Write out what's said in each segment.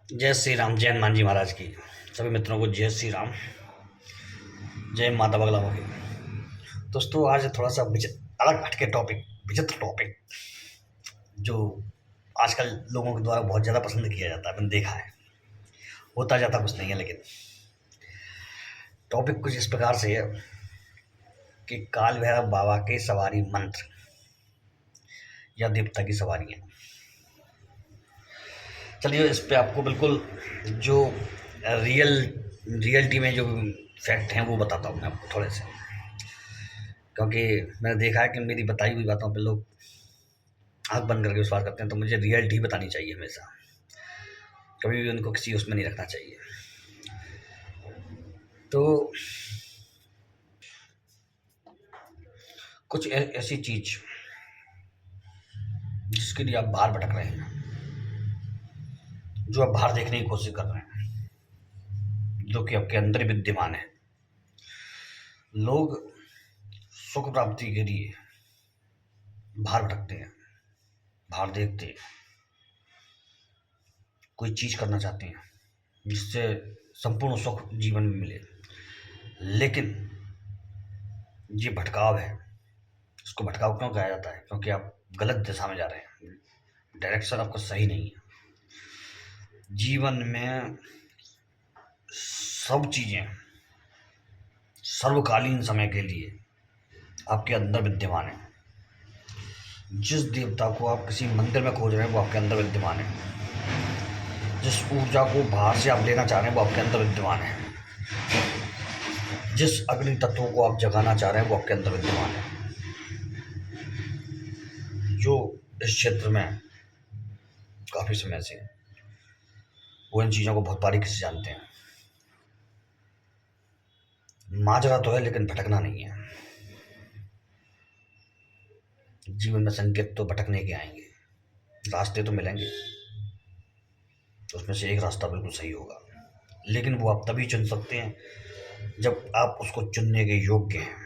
जय श्री राम। जय हनुमान जी महाराज की। सभी मित्रों को जय श्री राम। जय माता बगला की। दोस्तों आज थोड़ा सा अलग हटके टॉपिक, विचित्र टॉपिक, जो आजकल लोगों के द्वारा बहुत ज़्यादा पसंद किया जाता है। मैंने देखा है, होता जाता कुछ नहीं है, लेकिन टॉपिक कुछ इस प्रकार से है कि काल भैरव बाबा के सवारी मंत्र या देवता की सवारियाँ। चलिए इस पे आपको बिल्कुल जो रियल रियलिटी में जो फैक्ट हैं वो बताता हूँ मैं आपको थोड़े से, क्योंकि मैंने देखा है कि मेरी बताई हुई बातों पे लोग आँख बंद करके विश्वास करते हैं, तो मुझे रियलिटी बतानी चाहिए हमेशा। कभी भी उनको किसी उसमें नहीं रखना चाहिए। तो कुछ ऐसी चीज जिसके लिए आप बाहर भटक रहे हैं, जो आप बाहर देखने की कोशिश कर रहे हैं, जो कि आपके अंदर ही विद्यमान है। लोग सुख प्राप्ति के लिए बाहर भटकते हैं, बाहर देखते हैं, कोई चीज करना चाहते हैं जिससे संपूर्ण सुख जीवन में मिले, लेकिन ये भटकाव है। इसको भटकाव क्यों कहा जाता है? क्योंकि आप गलत दिशा में जा रहे हैं, डायरेक्शन आपका सही नहीं है। जीवन में सब चीजें सर्वकालीन समय के लिए आपके अंदर विद्यमान है। जिस देवता को आप किसी मंदिर में खोज रहे हैं वो आपके अंदर विद्यमान है। जिस ऊर्जा को बाहर से आप लेना चाह रहे हैं वो आपके अंदर विद्यमान है। जिस अग्नि तत्वों को आप जगाना चाह रहे हैं वो आपके अंदर विद्यमान है। जो इस क्षेत्र में काफी समय से वो इन चीजों को बहुत बारीकी से जानते हैं। माजरा तो है लेकिन भटकना नहीं है। जीवन में संकेत तो भटकने के आएंगे, रास्ते तो मिलेंगे, तो उसमें से एक रास्ता बिल्कुल सही होगा, लेकिन वो आप तभी चुन सकते हैं जब आप उसको चुनने के योग्य हैं।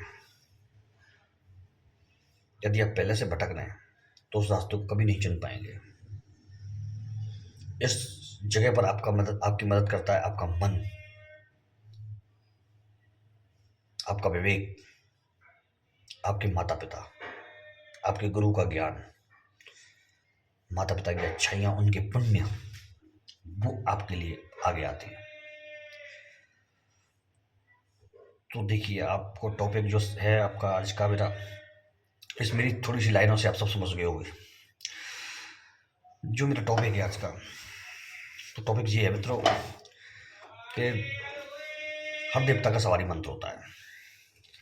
यदि आप पहले से भटक रहे हैं तो उस रास्ते को कभी नहीं चुन पाएंगे। इस जगह पर आपकी मदद करता है आपका मन, आपका विवेक, आपके माता पिता, आपके गुरु का ज्ञान, माता पिता की अच्छाइयाँ, उनके पुण्य, वो आपके लिए आगे आते हैं। तो देखिए, आपको टॉपिक जो है आपका आज का मेरा, इस मेरी थोड़ी सी लाइनों से आप सब समझ गए होंगे जो मेरा टॉपिक है आज का। तो टॉपिक ये है मित्रों कि हर देवता का सवारी मंत्र होता है।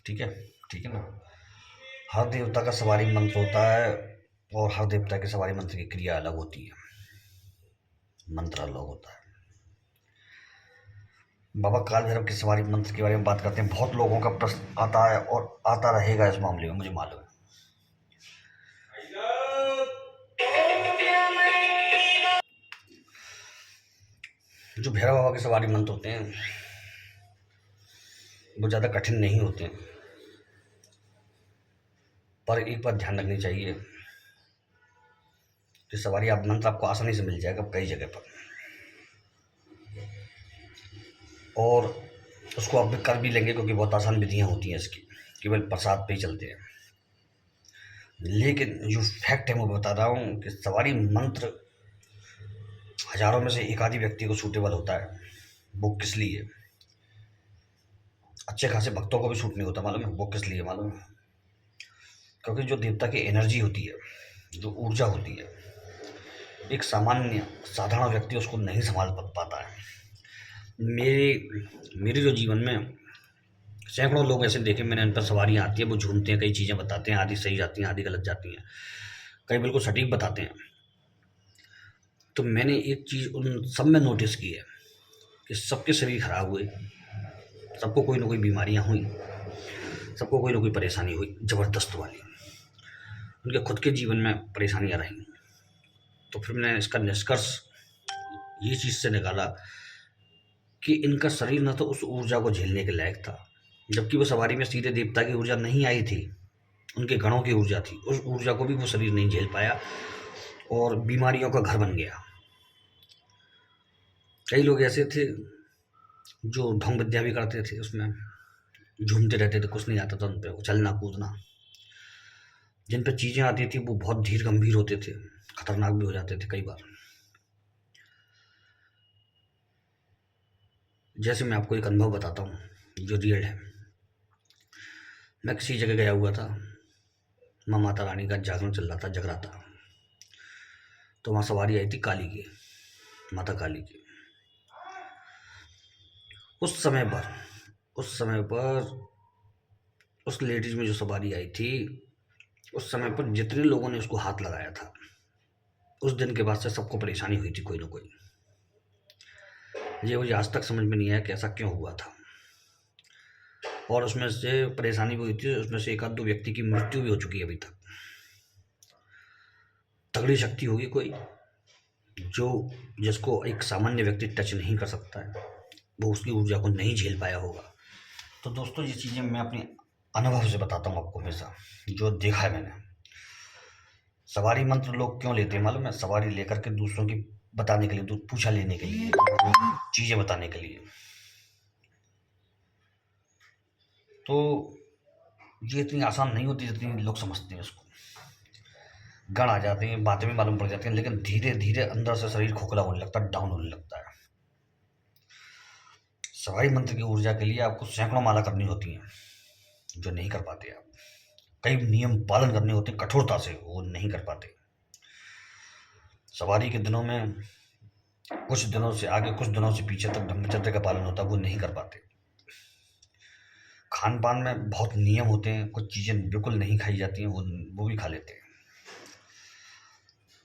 ठीक है, ठीक है ना। हर देवता का सवारी मंत्र होता है और हर देवता के सवारी मंत्र की क्रिया अलग होती है, मंत्र अलग होता है। बाबा काल भैरव के सवारी मंत्र के बारे में बात करते हैं। बहुत लोगों का प्रश्न आता है और आता रहेगा इस मामले में, मुझे मालूम है। जो भैरव बाबा के सवारी मंत्र होते हैं वो ज़्यादा कठिन नहीं होते हैं, पर एक बात ध्यान रखनी चाहिए कि सवारी आप मंत्र आपको आसानी से मिल जाएगा कई जगह पर, और उसको आप कर भी लेंगे क्योंकि बहुत आसान विधियाँ होती हैं इसकी, केवल प्रसाद पे ही चलते हैं। लेकिन जो फैक्ट है मैं बता रहा हूँ कि सवारी मंत्र हजारों में से एक आधी व्यक्ति को सूटेबल होता है। वो किस लिए? अच्छे खासे भक्तों को भी सूट नहीं होता, मालूम है वो किस लिए? मालूम है? क्योंकि जो देवता की एनर्जी होती है, जो ऊर्जा होती है, एक सामान्य साधारण व्यक्ति उसको नहीं संभाल पाता है। मेरे जो जीवन में सैकड़ों लोग ऐसे देखे मैंने, इन पर सवारियाँ आती है, वो झूमते हैं, कई चीज़ें बताते हैं, आधी सही जाती हैं, आधी गलत जाती हैं, कई बिल्कुल सटीक बताते हैं। तो मैंने एक चीज़ उन सब में नोटिस की है कि सबके शरीर खराब हुए, सबको कोई ना कोई बीमारियाँ हुई, सबको कोई ना कोई परेशानी हुई ज़बरदस्त वाली, उनके खुद के जीवन में परेशानियाँ रहीं। तो फिर मैंने इसका निष्कर्ष ये चीज़ से निकाला कि इनका शरीर न तो उस ऊर्जा को झेलने के लायक था, जबकि वो सवारी में सीधे देवता की ऊर्जा नहीं आई थी, उनके गणों की ऊर्जा थी। उस ऊर्जा को भी वो शरीर नहीं झेल पाया और बीमारियों का घर बन गया। कई लोग ऐसे थे जो ढोंग विद्या भी करते थे, उसमें झूमते रहते थे, कुछ नहीं आता था उन पे, उछलना कूदना। जिन पे चीज़ें आती थी वो बहुत धीर गंभीर होते थे, खतरनाक भी हो जाते थे कई बार। जैसे मैं आपको एक अनुभव बताता हूँ जो रियल है। मैं किसी जगह गया हुआ था, माँ माता रानी का जागरण चल रहा था, जगराता। तो वहाँ सवारी आई थी काली की, माता काली की। उस समय पर उस समय पर उस लेडीज में जो सवारी आई थी, उस समय पर जितने लोगों ने उसको हाथ लगाया था, उस दिन के बाद से सबको परेशानी हुई थी कोई ना कोई। ये मुझे आज तक समझ में नहीं आया कि ऐसा क्यों हुआ था। और उसमें से परेशानी भी हुई थी, उसमें से एक आध दो व्यक्ति की मृत्यु भी हो चुकी है अभी तक। तगड़ी शक्ति होगी कोई, जो जिसको एक सामान्य व्यक्ति टच नहीं कर सकता है, वो उसकी ऊर्जा को नहीं झेल पाया होगा। तो दोस्तों, ये चीज़ें मैं अपने अनुभव से बताता हूँ आपको, हमेशा जो देखा है मैंने। सवारी मंत्र लोग क्यों लेते हैं मालूम है? सवारी लेकर के दूसरों की बताने के लिए, दूध पूछा लेने के लिए, चीज़ें बताने के लिए। तो ये इतनी आसान नहीं होती जितनी लोग समझते हैं इसको। गण आ जाते हैं, बातें भी मालूम पड़ जाती हैं, लेकिन धीरे धीरे अंदर से शरीर खोखला होने लगता है, डाउन होने लगता है। सवारी मंत्र की ऊर्जा के लिए आपको सैकड़ों माला करनी होती हैं, जो नहीं कर पाते आप। कई नियम पालन करने होते हैं कठोरता से, वो नहीं कर पाते। सवारी के दिनों में कुछ दिनों से आगे, कुछ दिनों से पीछे तक ब्रह्मचर्य का पालन होता है, वो नहीं कर पाते। खान पान में बहुत नियम होते हैं, कुछ चीज़ें बिल्कुल नहीं खाई जाती हैं, वो भी खा लेते हैं।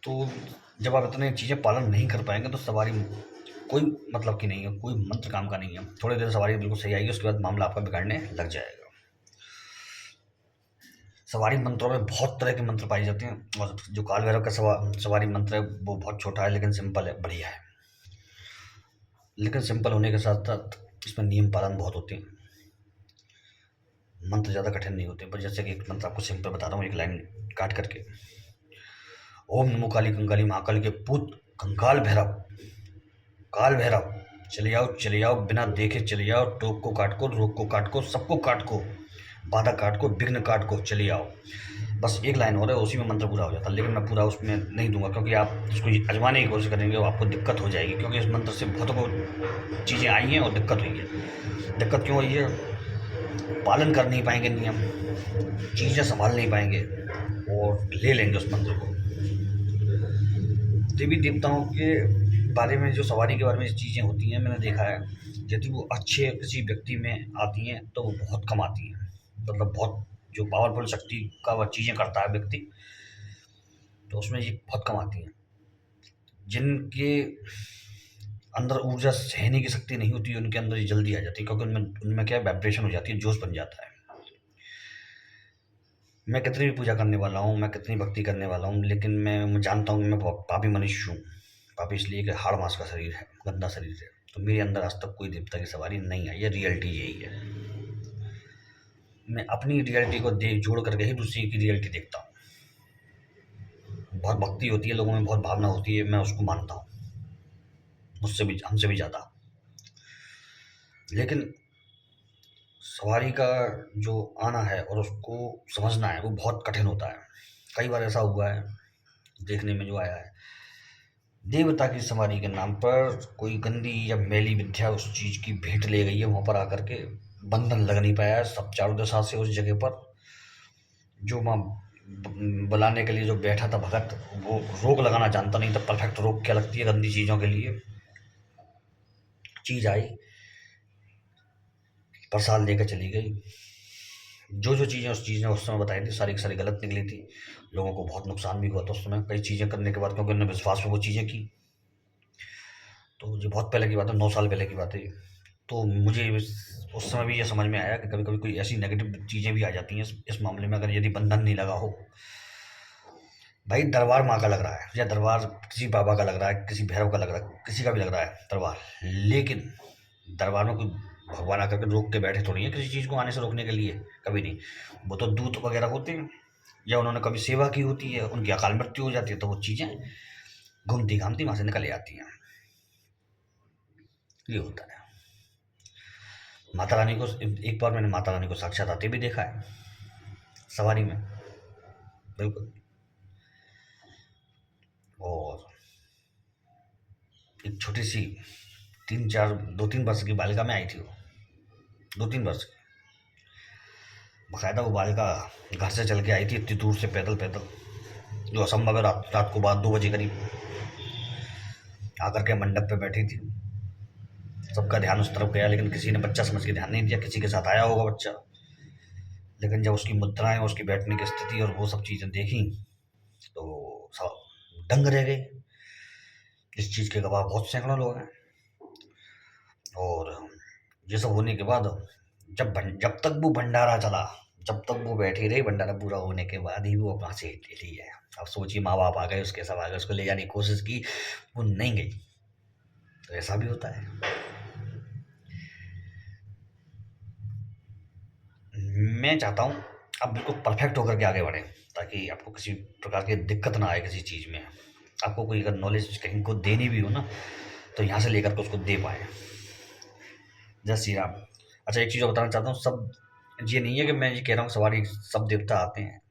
तो जब आप इतने चीज़ें पालन नहीं कर पाएंगे तो सवारी कोई मतलब की नहीं है, कोई मंत्र काम का नहीं है। थोड़ी देर सवारी बिल्कुल सही आएगी, उसके बाद मामला आपका बिगड़ने लग जाएगा। सवारी मंत्रों में बहुत तरह के मंत्र पाए जाते हैं, और जो काल भैरव का सवारी मंत्र है वो बहुत छोटा है, लेकिन सिंपल है, बढ़िया है। लेकिन सिंपल होने के साथ साथ इसमें नियम पालन बहुत होते हैं। मंत्र ज़्यादा कठिन नहीं होते, पर जैसे कि एक मंत्र आपको सिंपल बता रहा हूँ, एक लाइन काट करके। ओम नमो काली कंकाली महाकाली के पुत कंकाल भैरव, काल भैरव, चले आओ, बिना देखे चले आओ, टोक को काट को, रोग को काट को, सबको काट को, बाधा काट को, विघ्न काट को, चले आओ। बस एक लाइन और है, उसी में मंत्र पूरा हो जाता है। लेकिन मैं पूरा उसमें नहीं दूंगा, क्योंकि आप इसको आजमाने की कोशिश करेंगे तो आपको दिक्कत हो जाएगी, क्योंकि इस मंत्र से बहुतों को चीज़ें आई हैं और दिक्कत हुई है। दिक्कत क्यों हुई है? पालन कर नहीं पाएंगे नियम, चीज़ें संभाल नहीं पाएंगे, और ले लेंगे उस मंत्र को। देवी देवताओं के बारे में, जो सवारी के बारे में चीज़ें होती हैं, मैंने देखा है, यदि वो अच्छे किसी व्यक्ति में आती हैं तो वो बहुत कम आती हैं। मतलब बहुत जो पावरफुल शक्ति का वह चीज़ें करता है व्यक्ति, तो उसमें ये बहुत कम आती हैं। जिनके अंदर ऊर्जा सहने की शक्ति नहीं होती, उनके अंदर ये जल्दी आ जाती है, क्योंकि उनमें उनमें क्या है, वाइब्रेशन हो जाती है, जोश बन जाता है। मैं कितनी भी पूजा करने वाला हूँ, मैं कितनी भक्ति करने वाला हूँ, लेकिन मैं जानता हूँ कि मैं पापी मनुष्य हूँ। पापी इसलिए कि हाड़ मांस का शरीर है, गंदा शरीर है। तो मेरे अंदर आज तक कोई देवता की सवारी नहीं आई है, रियलिटी यही है। मैं अपनी रियलिटी को देख जोड़ करके ही दूसरी की रियलिटी देखता हूँ। बहुत भक्ति होती है लोगों में, बहुत भावना होती है, मैं उसको मानता हूँ, मुझसे भी, हमसे भी ज़्यादा। लेकिन सवारी का जो आना है और उसको समझना है, वो बहुत कठिन होता है। कई बार ऐसा हुआ है, देखने में जो आया है, देवता की सवारी के नाम पर कोई गंदी या मैली विद्या उस चीज़ की भेंट ले गई है, वहाँ पर आकर के बंधन लग नहीं पाया है सब चारों दिशा से। उस जगह पर जो वहाँ बुलाने के लिए जो बैठा था भगत, वो रोक लगाना जानता नहीं था। परफेक्ट रोक क्या लगती है गंदी चीज़ों के लिए। चीज़ आई, प्रसाद लेकर चली गई। जो चीज़ें उस चीज़ ने उस समय बताई थी, सारी की सारी गलत निकली थी। लोगों को बहुत नुकसान भी हुआ था उस समय, कई चीज़ें करने के बाद, क्योंकि उन्होंने विश्वास में वो चीज़ें की। तो ये बहुत पहले की बात है, 9 साल पहले की बात है। तो मुझे उस समय भी ये समझ में आया कि कभी कभी कोई ऐसी नेगेटिव चीज़ें भी आ जाती हैं इस मामले में, अगर यदि बंधन नहीं लगा हो। भाई दरबार माँ का लग रहा है, या दरबार किसी बाबा का लग रहा है, किसी भैरव का लग रहा है, किसी का भी लग रहा है दरबार, लेकिन दरबार में कोई भगवान आकर के रोक के बैठे थोड़ी है किसी चीज़ को आने से रोकने के लिए, कभी नहीं। वो तो दूत वगैरह होते हैं, या उन्होंने कभी सेवा की होती है, उनकी अकाल मृत्यु हो जाती है, तो वो चीज़ें घूमती घामती वहाँ से निकल आती हैं। ये होता है। माता रानी को एक बार मैंने माता रानी को साक्षात आते भी देखा है, सवारी में, बिल्कुल। और एक छोटी सी 2-3 वर्ष की बालिका में आई थी वो, 2-3 वर्ष की। बाकायदा वो बालिका घर से चल के आई थी इतनी दूर से, पैदल पैदल, जो असंभव है। रात रात को बाद 2 बजे करीब आकर के मंडप पे बैठी थी। सबका ध्यान उस तरफ गया, लेकिन किसी ने बच्चा समझ के ध्यान नहीं दिया। किसी के साथ आया होगा बच्चा, लेकिन जब उसकी मुद्राएं, उसकी बैठने की स्थिति और वो सब चीज़ें देखी तो सब दंग रह गए। इस चीज़ के गवाह बहुत सैकड़ों लोग हैं। और ये सब होने के बाद जब तक वो भंडारा चला, जब तक वो बैठी रही, भंडारा पूरा होने के बाद ही वो वहाँ से ली है। अब सोचिए, माँ बाप आ गए, उसके सब आ गए, उसको ले जाने की कोशिश की, वो नहीं गई। तो ऐसा भी होता है। मैं चाहता हूँ आप बिल्कुल परफेक्ट होकर के आगे बढ़ें, ताकि आपको किसी प्रकार की दिक्कत ना आए किसी चीज़ में। आपको कोई अगर नॉलेज कहीं को देनी भी हो ना, तो यहाँ से लेकर के उसको दे पाएँ। जय श्री राम। अच्छा, एक चीज़ और बताना चाहता हूँ, सब ये नहीं है कि मैं ये कह रहा हूँ सवारी सब देवता आते हैं।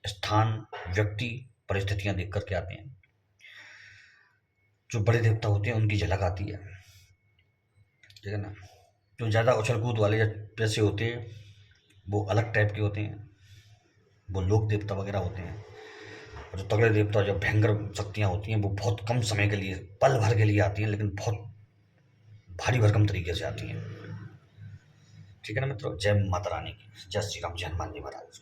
स्थान, व्यक्ति, परिस्थितियाँ देख कर के आते हैं। जो बड़े देवता होते हैं उनकी झलक आती है, ठीक है ना। जो ज़्यादा उछल कूद वाले जैसे होते हैं, वो अलग टाइप के होते हैं, वो लोक देवता वगैरह होते हैं। और जो तगड़े देवता, जो भयंकर शक्तियाँ होती हैं, वो बहुत कम समय के लिए, पल भर के लिए आती हैं, लेकिन बहुत भारी भरकम तरीके से आती हैं। ठीक है ना मित्रों, जय माता रानी की, जय श्री राम, जय हनुमान जी महाराज।